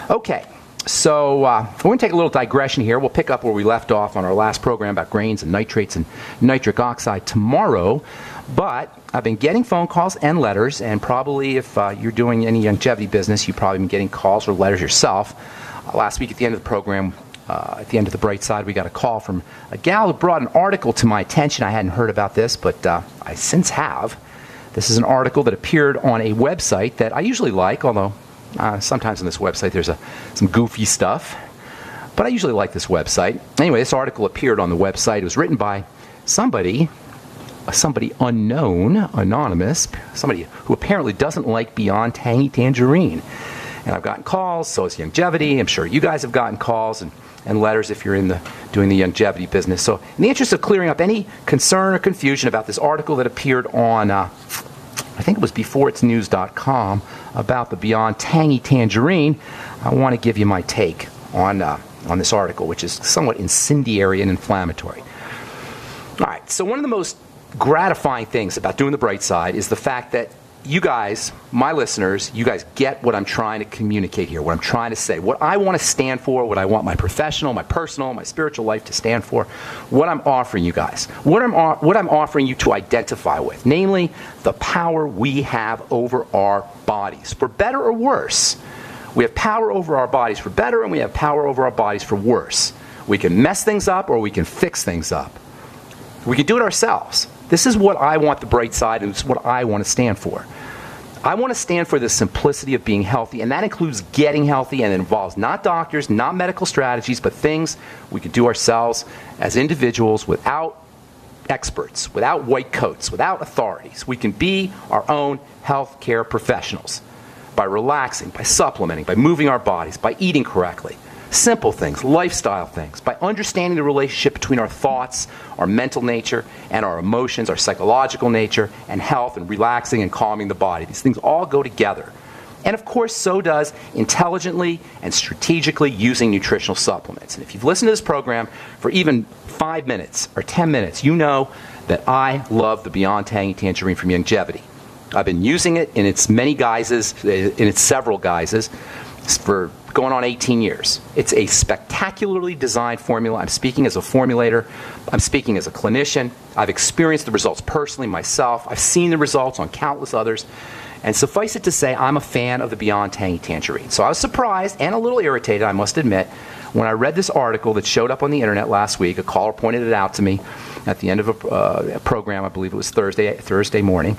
Okay, so we're going to take a little digression here. We'll pick up where we left off on our last program about grains and nitrates and nitric oxide tomorrow. But I've been getting phone calls and letters, and probably if you're doing any longevity business, you've probably been getting calls or letters yourself. Last week at the end of the program, at the end of the bright side, we got a call from a gal who brought an article to my attention. I hadn't heard about this, but I since have. This is an article that appeared on a website that I usually like, although sometimes on this website there's some goofy stuff. But I usually like this website. Anyway, this article appeared on the website. It was written by somebody unknown, anonymous, somebody who apparently doesn't like Beyond Tangy Tangerine. And I've gotten calls, so is longevity. I'm sure you guys have gotten calls and letters if you're doing the longevity business. So in the interest of clearing up any concern or confusion about this article that appeared on, I think it was beforeitsnews.com, about the Beyond Tangy Tangerine, I want to give you my take on this article, which is somewhat incendiary and inflammatory. All right, so one of the most gratifying things about doing the bright side is the fact that you guys, my listeners, you guys get what I'm trying to communicate here, what I'm trying to say, what I want to stand for, what I want my professional, my personal, my spiritual life to stand for, what I'm offering you guys, what I'm offering you to identify with, namely the power we have over our bodies, for better or worse. We have power over our bodies for better, and we have power over our bodies for worse. We can mess things up, or we can fix things up. We can do it ourselves. This is what I want the bright side, and this is what I want to stand for. I want to stand for the simplicity of being healthy, and that includes getting healthy, and it involves not doctors, not medical strategies, but things we can do ourselves as individuals without experts, without white coats, without authorities. We can be our own health care professionals by relaxing, by supplementing, by moving our bodies, by eating correctly. Simple things, lifestyle things, by understanding the relationship between our thoughts, our mental nature, and our emotions, our psychological nature, and health, and relaxing and calming the body. These things all go together. And of course, so does intelligently and strategically using nutritional supplements. And if you've listened to this program for even 5 minutes or 10 minutes, you know that I love the Beyond Tangy Tangerine from Longevity. I've been using it in its many guises, in its several guises, for going on 18 years. It's a spectacularly designed formula. I'm speaking as a formulator. I'm speaking as a clinician. I've experienced the results personally myself. I've seen the results on countless others. And suffice it to say, I'm a fan of the Beyond Tangy Tangerine. So I was surprised and a little irritated, I must admit, when I read this article that showed up on the internet last week. A caller pointed it out to me at the end of a program. I believe it was Thursday morning.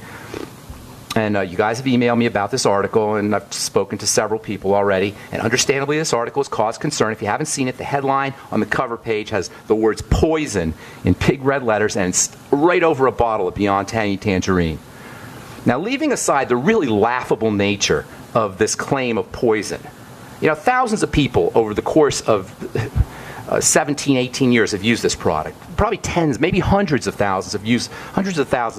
And you guys have emailed me about this article, and I've spoken to several people already. And understandably, this article has caused concern. If you haven't seen it, the headline on the cover page has the words poison in big red letters, and it's right over a bottle of Beyond Tangy Tangerine. Now, leaving aside the really laughable nature of this claim of poison, you know, thousands of people over the course of 17, 18 years have used this product. Probably tens, maybe hundreds of thousands of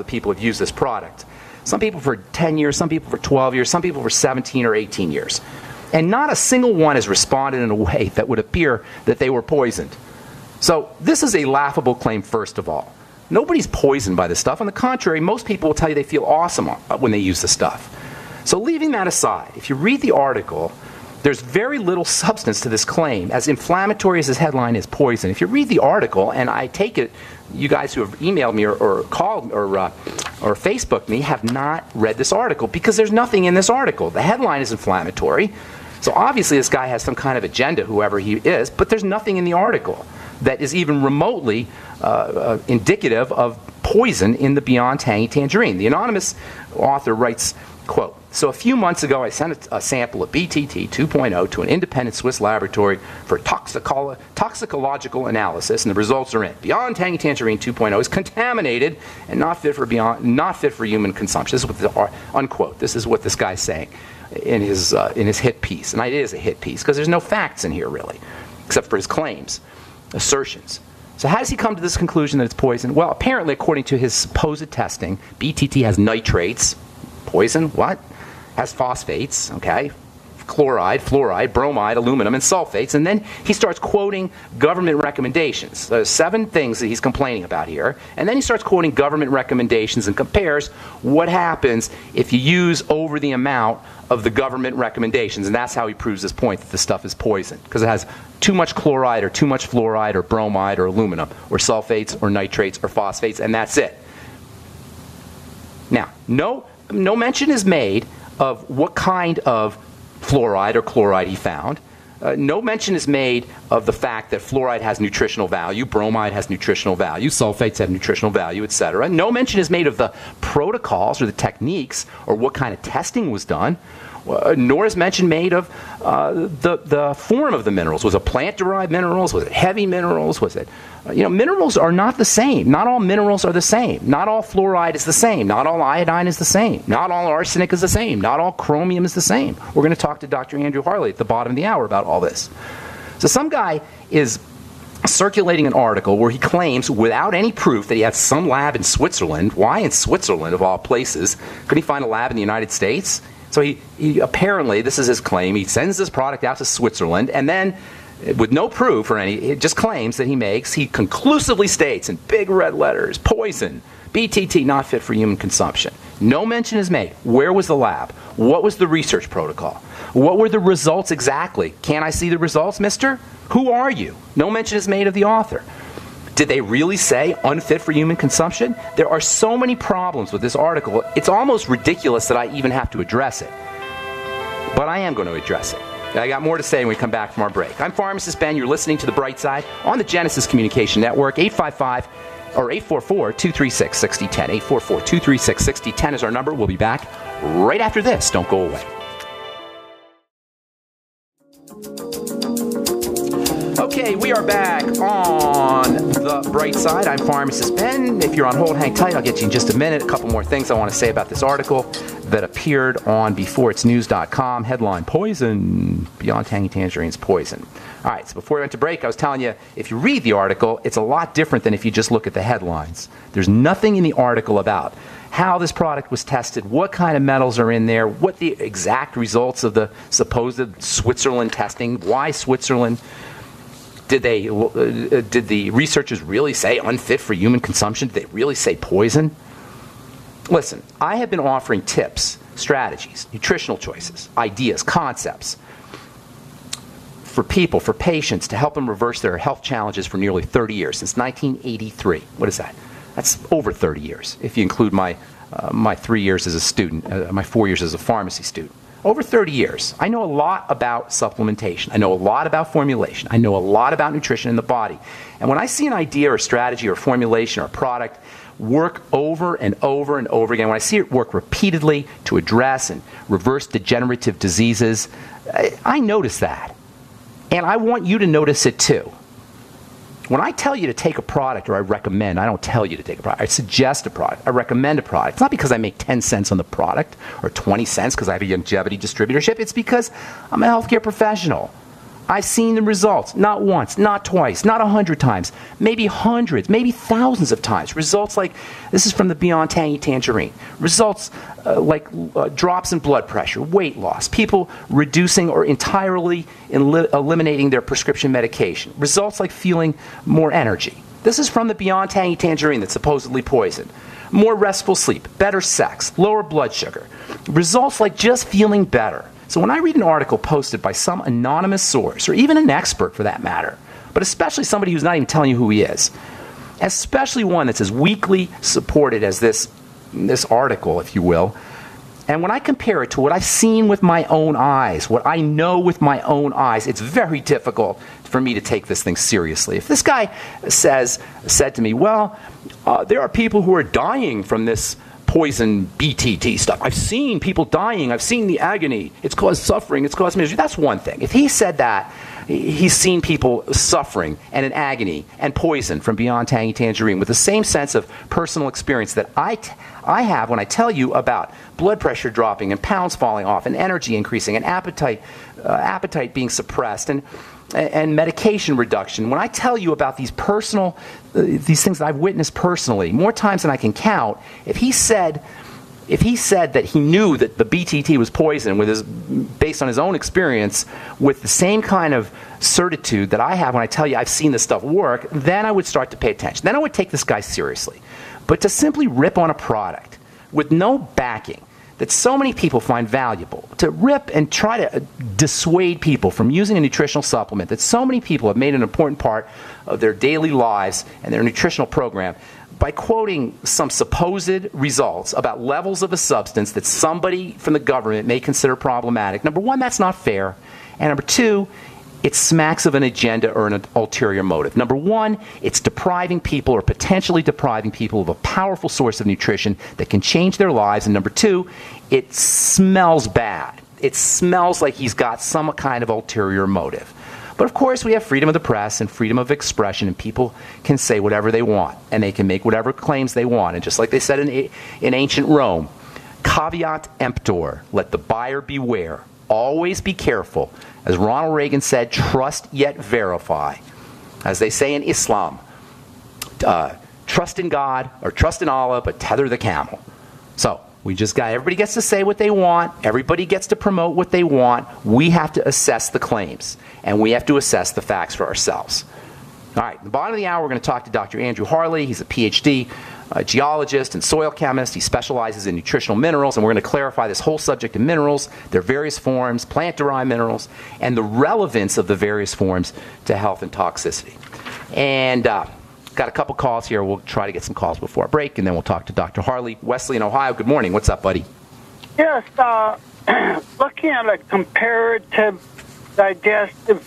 people have used this product. Some people for 10 years, some people for 12 years, some people for 17 or 18 years. And not a single one has responded in a way that would appear that they were poisoned. So this is a laughable claim, first of all. Nobody's poisoned by this stuff. On the contrary, most people will tell you they feel awesome when they use the stuff. So leaving that aside, if you read the article, there's very little substance to this claim, as inflammatory as this headline is poison. If you read the article, and I take it you guys who have emailed me or called or Facebooked me have not read this article, because there's nothing in this article. The headline is inflammatory, so obviously this guy has some kind of agenda, whoever he is, but there's nothing in the article that is even remotely indicative of poison in the Beyond Tangy Tangerine. The anonymous author writes, quote, "So a few months ago I sent a sample of BTT 2.0 to an independent Swiss laboratory for toxicological analysis, and the results are in. Beyond Tangy Tangerine 2.0 is contaminated and not fit for human consumption." This is what the, unquote. This is what this guy's saying in his hit piece. And it is a hit piece because there's no facts in here really, except for his claims, assertions. So how does he come to this conclusion that it's poison? Well, apparently, according to his supposed testing, BTT has nitrates. Poison? What? Has phosphates, okay? chloride, fluoride, bromide, aluminum, and sulfates. And then he starts quoting government recommendations. There's 7 things that he's complaining about here. And then he starts quoting government recommendations and compares what happens if you use over the amount of the government recommendations. And that's how he proves his point that this stuff is poison, because it has too much chloride or too much fluoride or bromide or aluminum or sulfates or nitrates or phosphates, and that's it. Now, no mention is made of what kind of fluoride or chloride he found. No mention is made of the fact that fluoride has nutritional value, bromide has nutritional value, sulfates have nutritional value, etc. No mention is made of the protocols or the techniques or what kind of testing was done. Nor is mention made of the form of the minerals. Was it plant-derived minerals? Was it heavy minerals? Was it, minerals are not the same. Not all minerals are the same. Not all fluoride is the same. Not all iodine is the same. Not all arsenic is the same. Not all chromium is the same. We're going to talk to Dr. Andrew Harley at the bottom of the hour about all this. So some guy is circulating an article where he claims, without any proof, that he had some lab in Switzerland. Why in Switzerland, of all places? Couldn't he find a lab in the United States? So he apparently, this is his claim, he sends this product out to Switzerland, and then, with no proof or any, it just claims that he makes, he conclusively states in big red letters, poison, BTT, not fit for human consumption. No mention is made. Where was the lab? What was the research protocol? What were the results exactly? Can I see the results, mister? Who are you? No mention is made of the author. Did they really say unfit for human consumption? There are so many problems with this article, it's almost ridiculous that I even have to address it. But I am going to address it. I got more to say when we come back from our break. I'm Pharmacist Ben. You're listening to The Bright Side on the Genesis Communication Network. 844-236-6010. 844-236-6010 is our number. We'll be back right after this. Don't go away. Okay, we are back on The Bright Side. I'm Pharmacist Ben. If you're on hold, hang tight. I'll get you in just a minute. A couple more things I want to say about this article that appeared on beforeitsnews.com. Headline, Poison. Beyond Tangy Tangerine's Poison. All right, so before we went to break, I was telling you, if you read the article, it's a lot different than if you just look at the headlines. There's nothing in the article about how this product was tested, what kind of metals are in there, what the exact results of the supposed Switzerland testing, why Switzerland. Did the researchers really say unfit for human consumption? Did they really say poison? Listen, I have been offering tips, strategies, nutritional choices, ideas, concepts for people, for patients, to help them reverse their health challenges for nearly 30 years, since 1983. What is that? That's over 30 years, if you include my 3 years as a student, my 4 years as a pharmacy student. Over 30 years. I know a lot about supplementation. I know a lot about formulation. I know a lot about nutrition in the body. And when I see an idea or strategy or formulation or product work over and over and over again, when I see it work repeatedly to address and reverse degenerative diseases, I notice that. And I want you to notice it too. When I tell you to take a product, or I recommend, I don't tell you to take a product, I suggest a product, I recommend a product. It's not because I make 10 cents on the product or 20 cents because I have a longevity distributorship. It's because I'm a healthcare professional. I've seen the results, not once, not twice, not 100 times, maybe hundreds, maybe thousands of times. Results like, this is from the Beyond Tangy Tangerine, results like drops in blood pressure, weight loss, people reducing or entirely eliminating their prescription medication, results like feeling more energy. This is from the Beyond Tangy Tangerine that's supposedly poisoned. More restful sleep, better sex, lower blood sugar, results like just feeling better. So when I read an article posted by some anonymous source, or even an expert for that matter, but especially somebody who's not even telling you who he is, especially one that's as weakly supported as this article, if you will, and when I compare it to what I've seen with my own eyes, what I know with my own eyes, it's very difficult for me to take this thing seriously. If this guy said to me, well, there are people who are dying from this poison BTT stuff. I've seen people dying. I've seen the agony. It's caused suffering. It's caused misery. That's one thing. If he said that, he's seen people suffering and in agony and poison from Beyond Tangy Tangerine with the same sense of personal experience that I have when I tell you about blood pressure dropping and pounds falling off and energy increasing and appetite being suppressed and medication reduction. When I tell you about these these things that I've witnessed personally, more times than I can count, if he said if he said that he knew that the BTT was poison based on his own experience with the same kind of certitude that I have when I tell you I've seen this stuff work, then I would start to pay attention. Then I would take this guy seriously. But to simply rip on a product with no backing that so many people find valuable, to rip and try to dissuade people from using a nutritional supplement that so many people have made an important part of their daily lives and their nutritional program, by quoting some supposed results about levels of a substance that somebody from the government may consider problematic. Number one, that's not fair. And number two, it smacks of an agenda or an ulterior motive. Number one, it's depriving people or potentially depriving people of a powerful source of nutrition that can change their lives. And number two, it smells bad. It smells like he's got some kind of ulterior motive. But of course, we have freedom of the press and freedom of expression, and people can say whatever they want, and they can make whatever claims they want. And just like they said in ancient Rome, caveat emptor, let the buyer beware. Always be careful. As Ronald Reagan said, trust yet verify. As they say in Islam, trust in God or trust in Allah, but tether the camel. So everybody gets to say what they want. Everybody gets to promote what they want. We have to assess the claims, and we have to assess the facts for ourselves. All right, at the bottom of the hour, we're going to talk to Dr. Andrew Harley. He's a PhD, geologist and soil chemist. He specializes in nutritional minerals, and we're going to clarify this whole subject of minerals, their various forms, plant-derived minerals, and the relevance of the various forms to health and toxicity. And got a couple calls here. We'll try to get some calls before a break, and then we'll talk to Dr. Harley. Wesley in Ohio, good morning. What's up, buddy? Yes, looking at a comparative digestive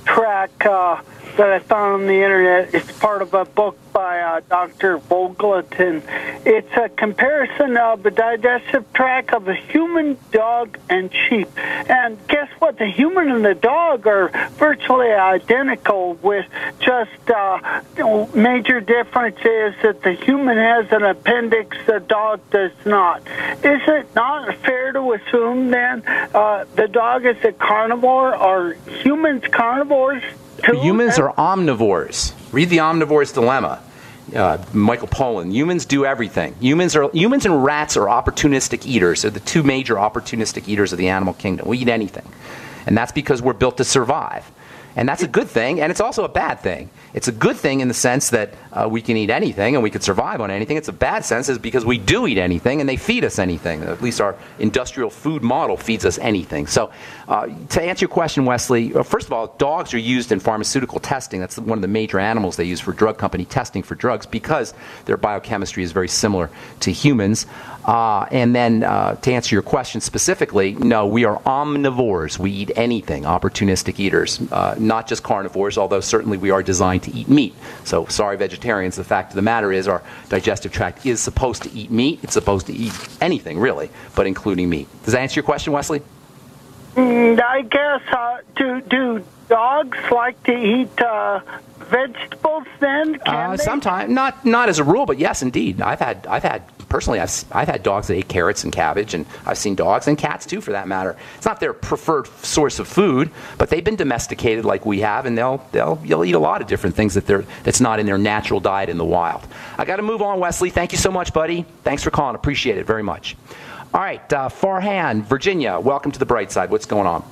tract that I found on the internet. It's part of a book by Dr. Vogleton. It's a comparison of the digestive tract of a human, dog, and sheep. And guess what? The human and the dog are virtually identical, with just major difference is that the human has an appendix, the dog does not. Is it not fair to assume then the dog is a carnivore? Are humans carnivores? Humans are omnivores. Read The Omnivore's Dilemma, Michael Pollan. Humans do everything. Humans and rats are opportunistic eaters. They're the two major opportunistic eaters of the animal kingdom. We eat anything. And that's because we're built to survive. And that's a good thing, and it's also a bad thing. It's a good thing in the sense that we can eat anything and we can survive on anything. It's a bad sense is because we do eat anything and they feed us anything. At least our industrial food model feeds us anything. So to answer your question, Wesley, first of all, dogs are used in pharmaceutical testing. That's one of the major animals they use for drug company testing for drugs because their biochemistry is very similar to humans. And then to answer your question specifically, no, we are omnivores. We eat anything, opportunistic eaters, not just carnivores, although certainly we are designed to eat meat. So sorry, vegetarians, the fact of the matter is our digestive tract is supposed to eat meat. It's supposed to eat anything, really, but including meat. Does that answer your question, Wesley? I guess, do dogs like to eat vegetables then? Sometimes, not as a rule, but yes, indeed. I've had dogs that ate carrots and cabbage, and I've seen dogs and cats too, for that matter. It's not their preferred source of food, but they've been domesticated like we have, and you'll eat a lot of different things that's not in their natural diet in the wild. I got to move on, Wesley. Thank you so much, buddy. Thanks for calling. Appreciate it very much. All right, Farhan, Virginia, welcome to the bright side. What's going on?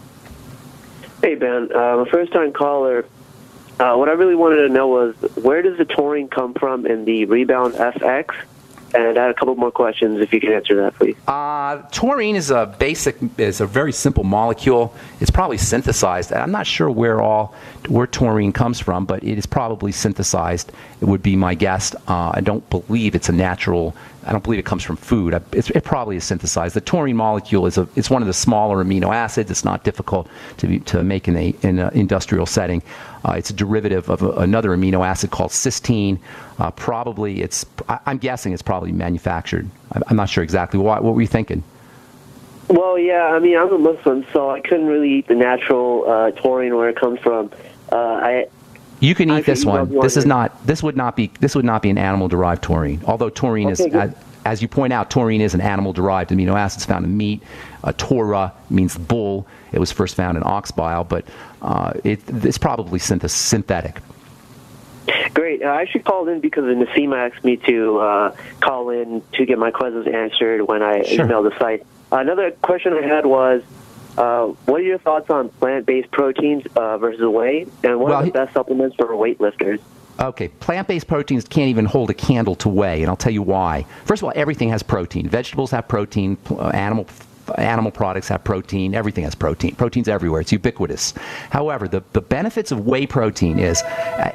Hey, Ben. I'm a first-time caller. What I really wanted to know was, where does the taurine come from in the Rebound FX? And I had a couple more questions, if you can answer that, please. Taurine is a very simple molecule. It's probably synthesized. I'm not sure where taurine comes from, but it is probably synthesized. It would be my guess. I don't believe it's a natural. I don't believe it comes from food. It probably is synthesized. The taurine molecule it's one of the smaller amino acids. It's not difficult to make in an industrial setting. It's a derivative of another amino acid called cysteine. I'm guessing it's probably manufactured. I'm not sure exactly. What were you thinking? Well, yeah, I mean, I'm a Muslim, so I couldn't really eat the natural taurine where it comes from. You can eat this one. This would not be an animal-derived taurine. Although taurine is, as you point out, taurine is an animal-derived amino acid. It's found in meat. Torah means bull. It was first found in ox bile, but it's probably synthetic. Great. I actually called in because Nasima asked me to call in to get my questions answered when I emailed the site. Another question I had was, what are your thoughts on plant-based proteins versus whey, and what are the best supplements for weightlifters? Okay, plant-based proteins can't even hold a candle to whey, and I'll tell you why. First of all, everything has protein. Vegetables have protein, animal products have protein, everything has protein. Protein's everywhere, it's ubiquitous. However, the benefits of whey protein is,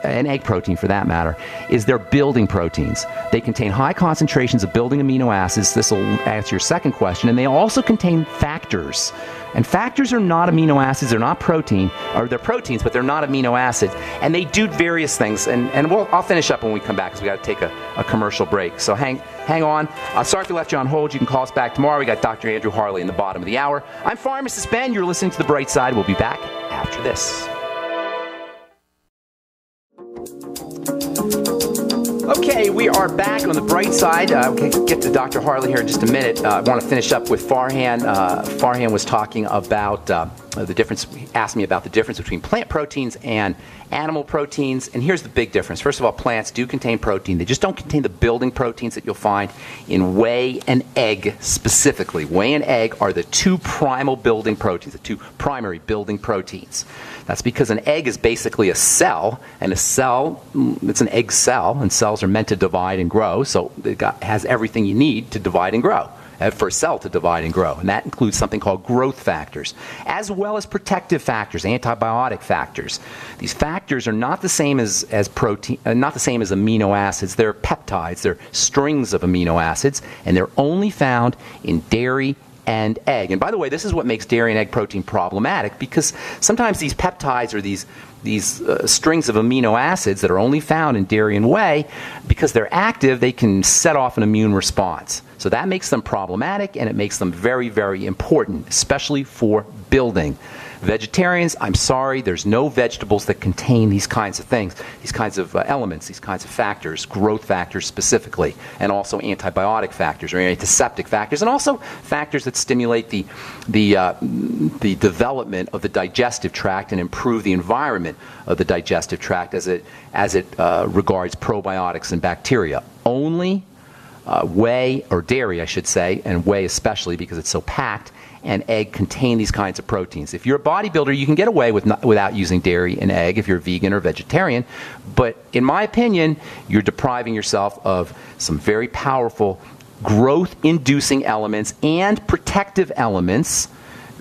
and egg protein for that matter, is they're building proteins. They contain high concentrations of building amino acids. This will answer your second question. And they also contain factors. And factors are not amino acids, they're not protein, or they're proteins, but they're not amino acids. And they do various things. And I'll finish up when we come back because we got to take a commercial break. So hang on. Sorry if we left you on hold. You can call us back tomorrow. We got Dr. Andrew Harley in the bottom of the hour. I'm Pharmacist Ben. You're listening to The Bright Side. We'll be back after this. Okay, we are back on The Bright Side. We'll get to Dr. Harley here in just a minute. I want to finish up with Farhan. Farhan was talking about the difference. He asked me about the difference between plant proteins and animal proteins. And here's the big difference. First of all, plants do contain protein. They just don't contain the building proteins that you'll find in whey and egg specifically. Whey and egg are the two primal building proteins, the two primary building proteins. That's because an egg is basically a cell, and a cell, it's an egg cell, and cells are meant to divide and grow, so it has everything you need to divide and grow, for a cell to divide and grow. And that includes something called growth factors, as well as protective factors, antibiotic factors. These factors are not the same as protein, not the same as amino acids. They're peptides, they're strings of amino acids, and they're only found in dairy and egg. And by the way, this is what makes dairy and egg protein problematic, because sometimes these peptides or these strings of amino acids that are only found in dairy and whey, because they're active, they can set off an immune response. So that makes them problematic, and it makes them very, very important, especially for building. Vegetarians, I'm sorry, there's no vegetables that contain these kinds of things, these kinds of elements, these kinds of factors, growth factors specifically, and also antibiotic factors or antiseptic factors, and also factors that stimulate the development of the digestive tract and improve the environment of the digestive tract as it regards probiotics and bacteria. Only whey, or dairy I should say, and whey especially because it's so packed, and egg contain these kinds of proteins. If you're a bodybuilder, you can get away without using dairy and egg if you're vegan or vegetarian, but in my opinion, you're depriving yourself of some very powerful growth-inducing elements and protective elements,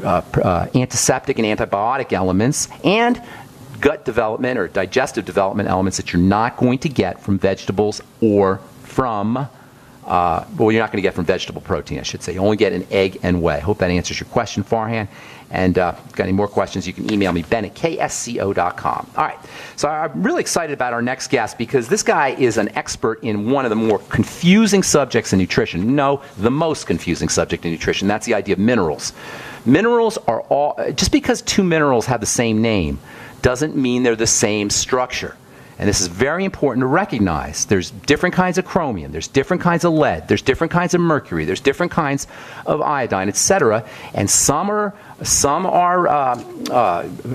antiseptic and antibiotic elements, and gut development or digestive development elements that you're not going to get from vegetables or from well, you're not going to get from vegetable protein, I should say. You only get in egg and whey. Hope that answers your question, Farhan. And if you've got any more questions, you can email me, ben@ksco.com. All right. So I'm really excited about our next guest because this guy is an expert in one of the more confusing subjects in nutrition. No, the most confusing subject in nutrition. That's the idea of minerals. Minerals are all, just because two minerals have the same name doesn't mean they're the same structure. And this is very important to recognize. There's different kinds of chromium, there's different kinds of lead, there's different kinds of mercury, there's different kinds of iodine, etc. And some are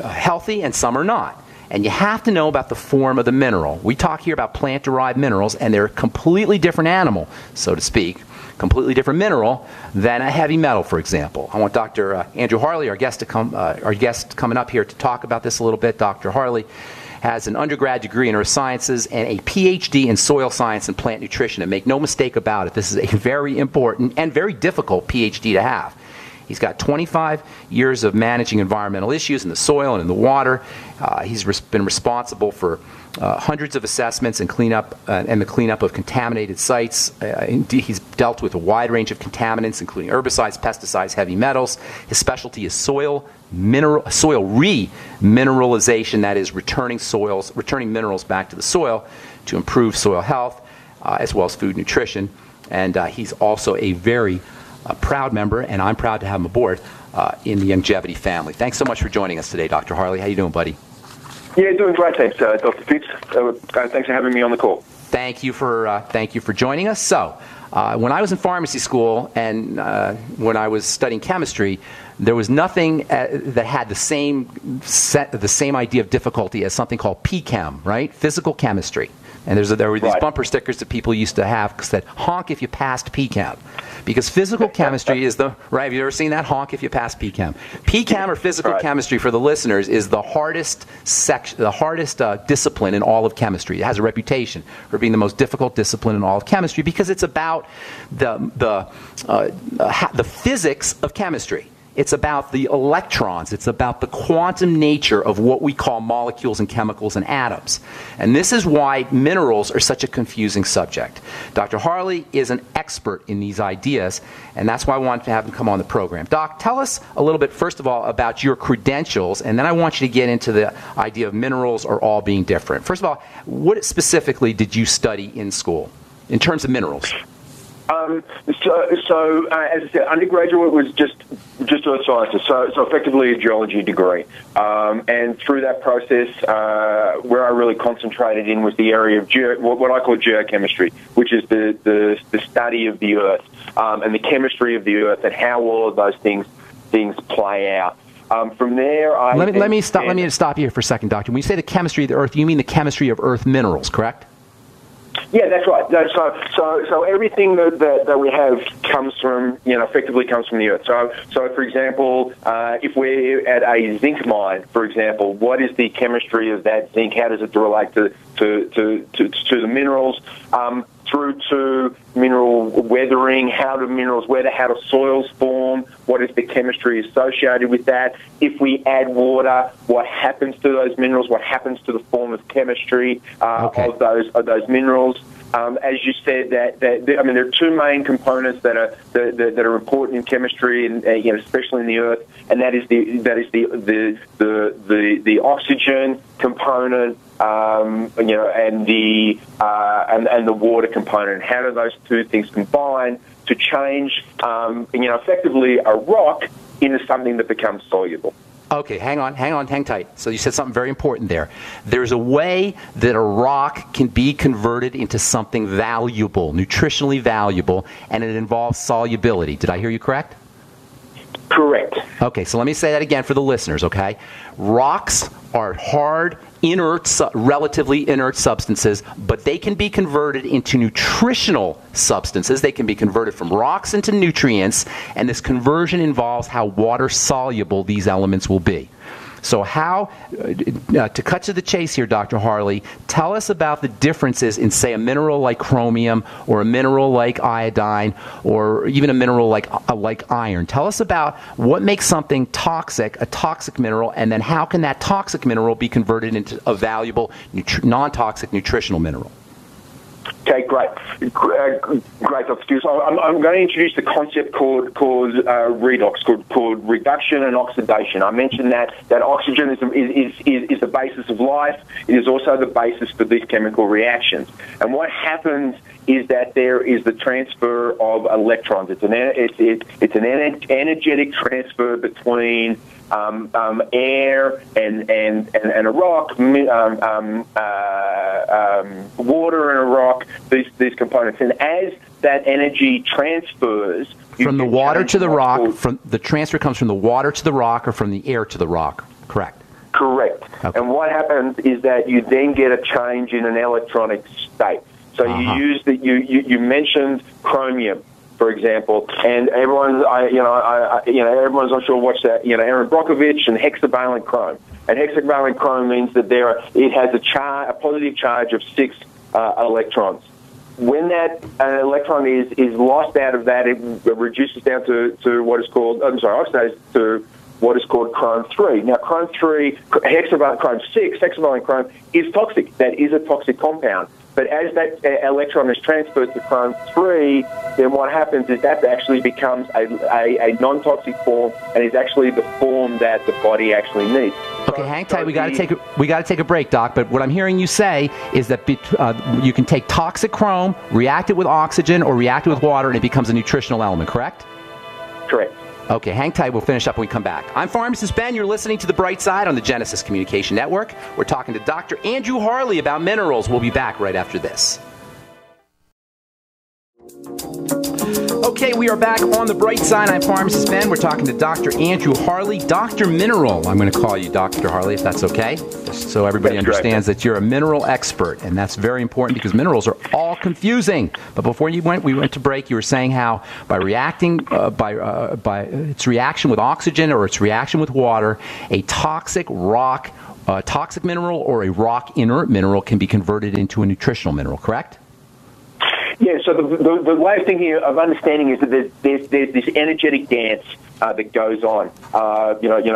healthy and some are not. And you have to know about the form of the mineral. We talk here about plant-derived minerals, and they're a completely different animal, so to speak, completely different mineral than a heavy metal, for example. I want Dr. Andrew Harley, our guest coming up here to talk about this a little bit. Dr. Harley has an undergrad degree in earth sciences and a PhD in soil science and plant nutrition. And make no mistake about it, this is a very important and very difficult PhD to have. He's got 25 years of managing environmental issues in the soil and in the water. He's been responsible for hundreds of assessments and the cleanup of contaminated sites. He's dealt with a wide range of contaminants, including herbicides, pesticides, heavy metals. His specialty is soil remineralization, that is returning minerals back to the soil to improve soil health, as well as food nutrition. And he's also a very proud member, and I'm proud to have him aboard in the Longevity family. Thanks so much for joining us today, Dr. Harley. How you doing, buddy? Yeah, doing great, thanks, Dr. Fitz. Thanks for having me on the call. Thank you for joining us. So, when I was in pharmacy school and when I was studying chemistry, there was nothing that had the same idea of difficulty as something called PChem, right? Physical chemistry. And there were these bumper stickers that people used to have that said, honk if you passed PChem. Because physical chemistry is right, have you ever seen that? Honk if you passed PChem. PChem, or physical chemistry, for the listeners, is the hardest discipline in all of chemistry. It has a reputation for being the most difficult discipline in all of chemistry because it's about the physics of chemistry. It's about the electrons. It's about the quantum nature of what we call molecules and chemicals and atoms. And this is why minerals are such a confusing subject. Dr. Harley is an expert in these ideas, and that's why I wanted to have him come on the program. Doc, tell us a little bit, first of all, about your credentials, and then I want you to get into the idea of minerals are all being different. First of all, what specifically did you study in school in terms of minerals? So as I said, undergraduate was just earth sciences, so effectively a geology degree. And through that process, where I really concentrated in was the area of what I call geochemistry, which is the study of the earth and the chemistry of the earth and how all of those things play out. From there, let me stop you here for a second, Doctor. When you say the chemistry of the earth, you mean the chemistry of earth minerals, correct? Yeah, that's right. So everything that we have comes from, effectively comes from the earth. So for example, if we're at a zinc mine, for example, what is the chemistry of that zinc? How does it relate to the minerals? Through to mineral weathering, how do minerals weather, how do soils form, what is the chemistry associated with that? If we add water, what happens to those minerals, what happens to the form of chemistry of those minerals? As you said, there are two main components that are important in chemistry, and especially in the earth, and that is the oxygen component, and the water component. How do those two things combine to change, effectively a rock into something that becomes soluble? Okay, hang tight. So you said something very important there. There's a way that a rock can be converted into something valuable, nutritionally valuable, and it involves solubility. Did I hear you correct? Correct. Okay, so let me say that again for the listeners, okay? Rocks are hard, relatively inert substances, but they can be converted into nutritional substances. They can be converted from rocks into nutrients, and this conversion involves how water-soluble these elements will be. So to cut to the chase here, Dr. Harley, tell us about the differences in, say, a mineral like chromium or a mineral like iodine or even a mineral like iron. Tell us about what makes something toxic, a toxic mineral, and then how can that toxic mineral be converted into a valuable, non-toxic nutritional mineral? Okay, great, Dr. Fuchs. I'm going to introduce the concept called redox, called reduction and oxidation. I mentioned that oxygen is the basis of life. It is also the basis for these chemical reactions. And what happens is that there is the transfer of electrons. It's an energetic transfer between air and a rock, water and a rock, these components. And as that energy transfers from the water to the rock, the transfer comes from the water to the rock or from the air to the rock, correct? Correct. Okay. And what happens is that you then get a change in an electronic state. So you mentioned chromium, for example, and everyone's not sure what's that. Aaron Brockovich and hexavalent chrome. And hexavalent chrome means that it has a positive charge of 6 electrons. When that electron is lost out of that, it reduces down to what is called oxidized to what is called chrome 3. Now, chrome 3, chrome 6, hexavalent chrome is toxic. That is a toxic compound. But as that electron is transferred to chrome 3, then what happens is that actually becomes a non-toxic form and is actually the form that the body actually needs. Okay, hang tight. We got to take a break, Doc. But what I'm hearing you say is that you can take toxic chrome, react it with oxygen, or react it with water, and it becomes a nutritional element. Correct? Correct. Okay, hang tight. We'll finish up when we come back. I'm Pharmacist Ben. You're listening to The Bright Side on the Genesis Communication Network. We're talking to Dr. Andrew Harley about minerals. We'll be back right after this. Okay, we are back on the bright side. I'm Pharmacist Ben. We're talking to Dr. Andrew Harley, Dr. Mineral. I'm going to call you Dr. Harley, if that's okay, just so everybody understands that you're a mineral expert, and that's very important because minerals are all confusing. But before we went to break, you were saying how by reacting by its reaction with oxygen or its reaction with water, a toxic rock, toxic mineral or a rock inert mineral can be converted into a nutritional mineral. Correct? Yeah, so the way of thinking, of understanding is that there's this energetic dance that goes on,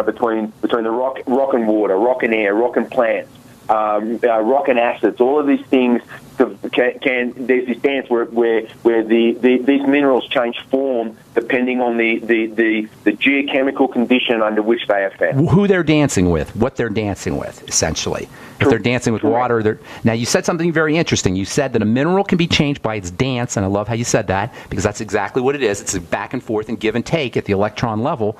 between the rock and water, rock and air, rock and plants, rock and acids. All of these things there's this dance where these minerals change form depending on the geochemical condition under which they are found. Who they're dancing with, what they're dancing with, essentially. If they're dancing with water, now you said something very interesting. You said that a mineral can be changed by its dance, and I love how you said that because that's exactly what it is. It's a back and forth and give and take at the electron level.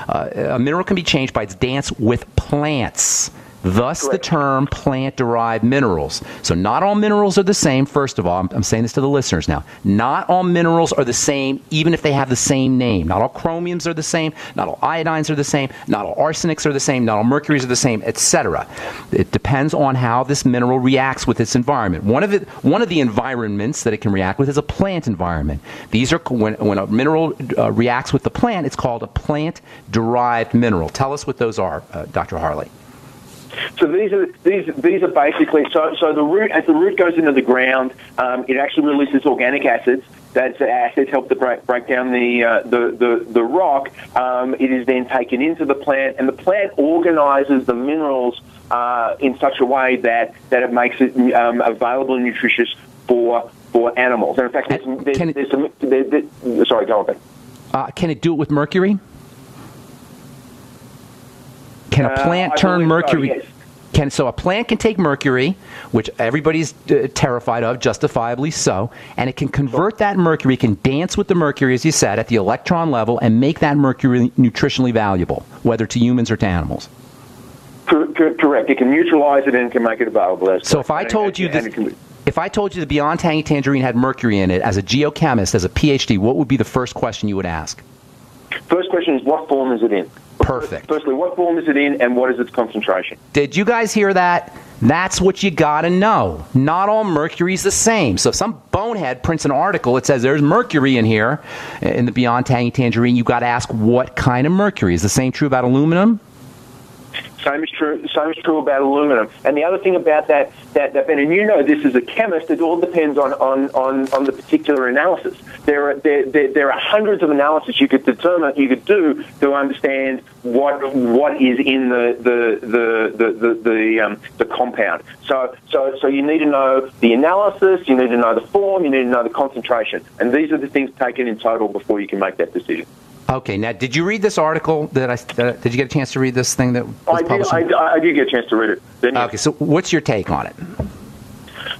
A mineral can be changed by its dance with plants. Thus the term plant-derived minerals. So not all minerals are the same, first of all. I'm saying this to the listeners now. Not all minerals are the same, even if they have the same name. Not all chromiums are the same. Not all iodines are the same. Not all arsenics are the same. Not all mercuries are the same, etc. It depends on how this mineral reacts with its environment. One of the environments that it can react with is a plant environment. These are when a mineral reacts with the plant, it's called a plant-derived mineral. Tell us what those are, Dr. Harley. So these are basically so the root, as the root goes into the ground, it actually releases organic acids. That acids help to break down the rock. It is then taken into the plant, and the plant organizes the minerals in such a way that it makes it available and nutritious for animals. And in fact, sorry, go on, Ben. Can it do it with mercury? Can a plant turn mercury? So, yes. So a plant can take mercury, which everybody's terrified of, justifiably so, and it can convert that mercury, can dance with the mercury, as you said, at the electron level, and make that mercury nutritionally valuable, whether to humans or to animals. Correct. It can neutralize it and can make it available. So if I told you the Beyond Tangy Tangerine had mercury in it, as a geochemist, as a PhD, what would be the first question you would ask? First question is, what form is it in? Perfect. Firstly, what form is it in, and what is its concentration? Did you guys hear that? That's what you gotta know. Not all mercury's the same. So if some bonehead prints an article that says there's mercury in here, in the Beyond Tangy Tangerine, you gotta ask what kind of mercury. Is the same true about aluminum? Same is true about aluminum. And the other thing about that, Ben, and you know this as a chemist, it all depends on the particular analysis. There are hundreds of analyses you could do to understand what is in the compound. So you need to know the analysis, you need to know the form, you need to know the concentration, and these are the things taken in total before you can make that decision. Okay, now did you read this article? Did you get a chance to read this thing that was published? I did get a chance to read it. Okay, so what's your take on it?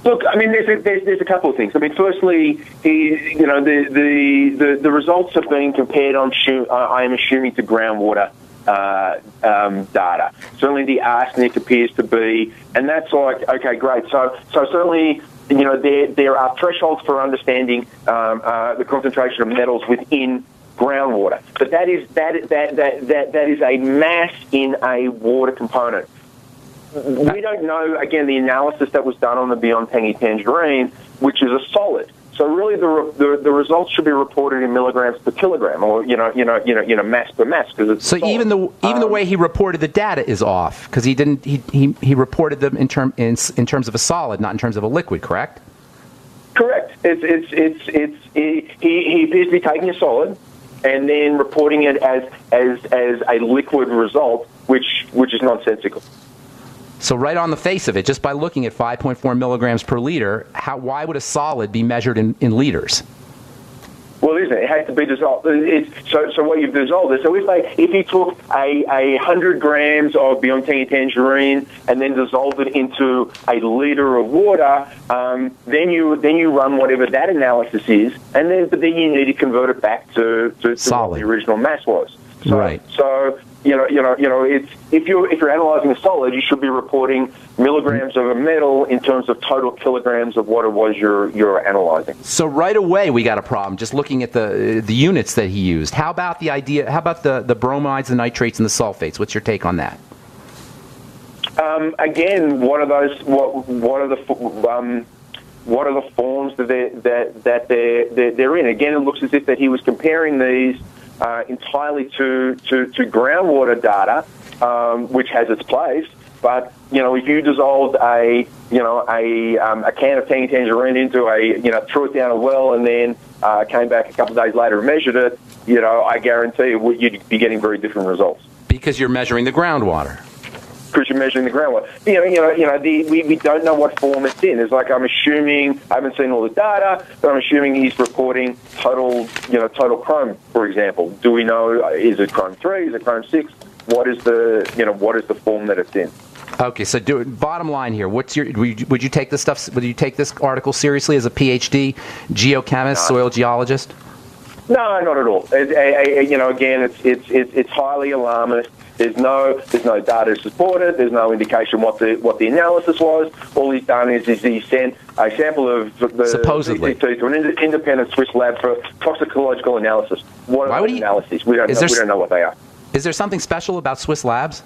Look, I mean, there's a couple of things. I mean, firstly, the results are being compared. I am assuming to groundwater data. Certainly, the arsenic appears to be, and that's like, okay, great. So certainly, there are thresholds for understanding the concentration of metals within groundwater, but that is a mass in a water component. We don't know, again, the analysis that was done on the Beyond Tangy Tangerine, which is a solid. So really, the results should be reported in milligrams per kilogram, or mass per mass, because it's so solid. even the way he reported the data is off, because he reported them in terms of a solid, not in terms of a liquid, correct? Correct. He appears to be taking a solid and then reporting it as a liquid result, which is nonsensical. So right on the face of it, just by looking at 5.4 milligrams per liter, why would a solid be measured in liters? Well, isn't it? It has to be dissolved. So what you've dissolved is, so if you took a 100 grams of Beyond Tangy Tangerine and then dissolve it into a liter of water, then you run whatever that analysis is, but then you need to convert it back to what the original mass was. So, right. So it's if you're analysing a solid, you should be reporting milligrams of a metal in terms of total kilograms of what it was you're analysing. So right away we got a problem just looking at the units that he used. How about the idea? How about the bromides, the nitrates, and the sulfates? What's your take on that? Again, what are the forms that they're in? Again, it looks as if that he was comparing these entirely to groundwater data, which has its place. But if you dissolved a can of Tangy Tangerine into threw it down a well and then came back a couple of days later and measured it, I guarantee you'd be getting very different results. Because you're measuring the groundwater. Because you're measuring the groundwater. We don't know what form it's in. It's like I'm assuming, I haven't seen all the data, but I'm assuming he's reporting total chrome, for example. Do we know, is it chrome 3, is it chrome 6? What is the form that it's in? Okay, so bottom line here, would you take this stuff? Would you take this article seriously as a PhD geochemist, soil geologist? No, not at all. Again, it's highly alarmist. There's no data to support it. There's no indication what the analysis was. All he's done is he sent a sample of the supposedly to an independent Swiss lab for toxicological analysis. What are those analyses? We don't know what they are. Is there something special about Swiss labs?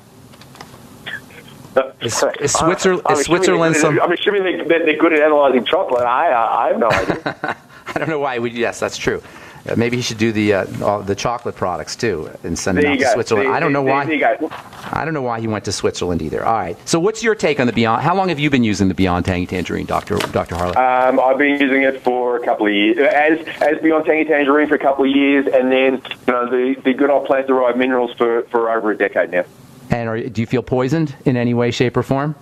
Is Switzerland some? I'm assuming they're good at analyzing chocolate. I have no idea. I don't know why. Yes, that's true. Maybe he should do the chocolate products too and send them out to Switzerland. I don't know why. I don't know why he went to Switzerland either. All right. So what's your take on the Beyond? How long have you been using the Beyond Tangy Tangerine, Dr. Harley? I've been using it for a couple of years, as Beyond Tangy Tangerine for a couple of years, and then the good old plant-derived minerals for over a decade now. And do you feel poisoned in any way, shape, or form?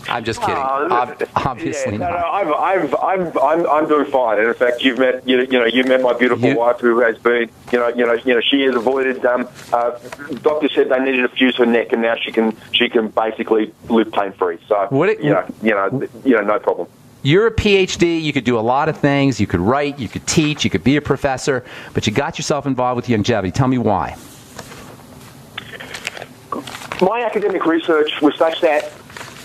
I'm just kidding. Obviously not. I'm doing fine. And in fact, you've met my beautiful wife, who has been, she has avoided. Doctor said they needed to fuse her neck, and now she can basically live pain free. So no problem. You're a PhD. You could do a lot of things. You could write. You could teach. You could be a professor. But you got yourself involved with longevity. Tell me why. My academic research was such that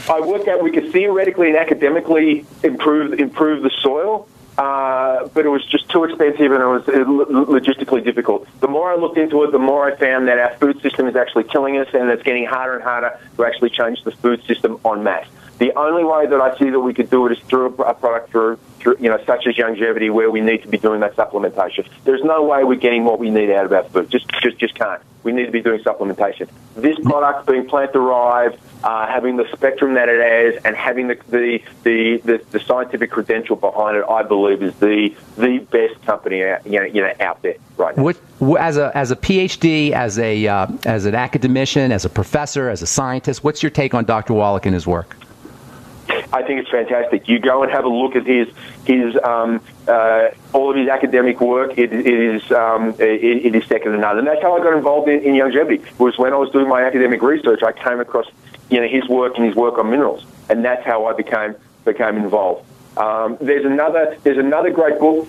I worked out we could theoretically and academically improve the soil, but it was just too expensive and it was logistically difficult. The more I looked into it, the more I found that our food system is actually killing us, and it's getting harder and harder to actually change the food system en masse. The only way that I see that we could do it is through a product through such as longevity, where we need to be doing that supplementation. There's no way we're getting what we need out of our food. Just can't. We need to be doing supplementation. This product being plant-derived, having the spectrum that it has, and having the scientific credential behind it, I believe is the best company out there right now. As a PhD, as an academician, as a professor, as a scientist, what's your take on Dr. Wallach and his work? I think it's fantastic. You go and have a look at his all of his academic work. It is second to none, and that's how I got involved in longevity. Was when I was doing my academic research, I came across his work and his work on minerals, and that's how I became involved. There's another great book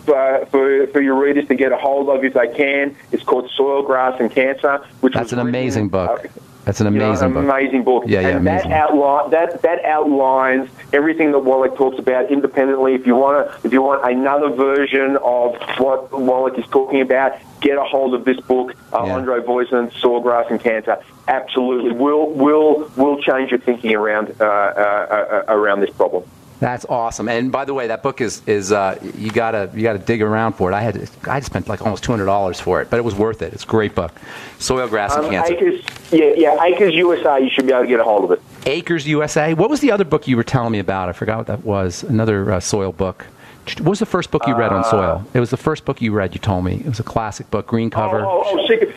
for your readers to get a hold of if they can. It's called Soil, Grass, and Cancer. That's an amazing book. That's an amazing book. Amazing book. Yeah, and amazing. That outlines everything that Wallach talks about independently. If you want another version of what Wallach is talking about, get a hold of this book, Andre Voisin, Soil, Grass, and Cancer. Absolutely, will change your thinking around this problem. That's awesome. And by the way, that book is you gotta dig around for it. I spent like almost $200 for it, but it was worth it. It's a great book. Soil, Grass, and Cancer. Acres USA. You should be able to get a hold of it. Acres USA. What was the other book you were telling me about? I forgot what that was. Another soil book. What was the first book you read on soil? It was the first book you read, you told me. It was a classic book, green cover.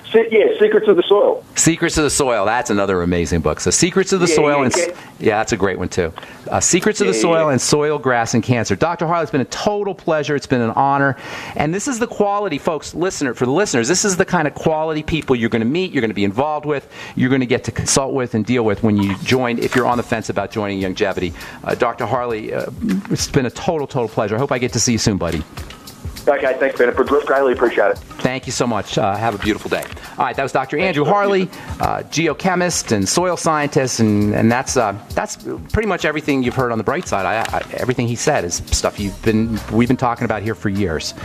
Secrets of the Soil. Secrets of the Soil. That's another amazing book. So Secrets of the Soil. That's a great one, too. Secrets of the Soil and Soil, Grass, and Cancer. Dr. Harley, it's been a total pleasure. It's been an honor. And this is the quality, folks, for the listeners, this is the kind of quality people you're going to meet, you're going to be involved with, you're going to get to consult with and deal with when you join, if you're on the fence about joining longevity. Dr. Harley, it's been a total pleasure. I hope I get to see you soon, buddy. Okay, thanks, Ben. Greatly appreciate it. Thank you so much. Have a beautiful day. All right, that was Dr. Andrew Harley, geochemist and soil scientist, and that's pretty much everything you've heard on the bright side. Everything he said is stuff we've been talking about here for years.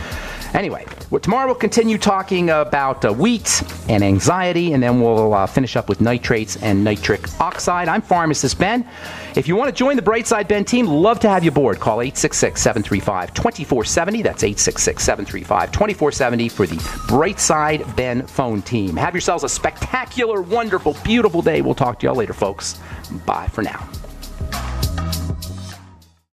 Anyway, tomorrow we'll continue talking about wheat and anxiety, and then we'll finish up with nitrates and nitric oxide. I'm Pharmacist Ben. If you want to join the Brightside Ben team, love to have you aboard. Call 866-735-2470. That's 866-735-2470 for the Brightside Ben phone team. Have yourselves a spectacular, wonderful, beautiful day. We'll talk to y'all later, folks. Bye for now.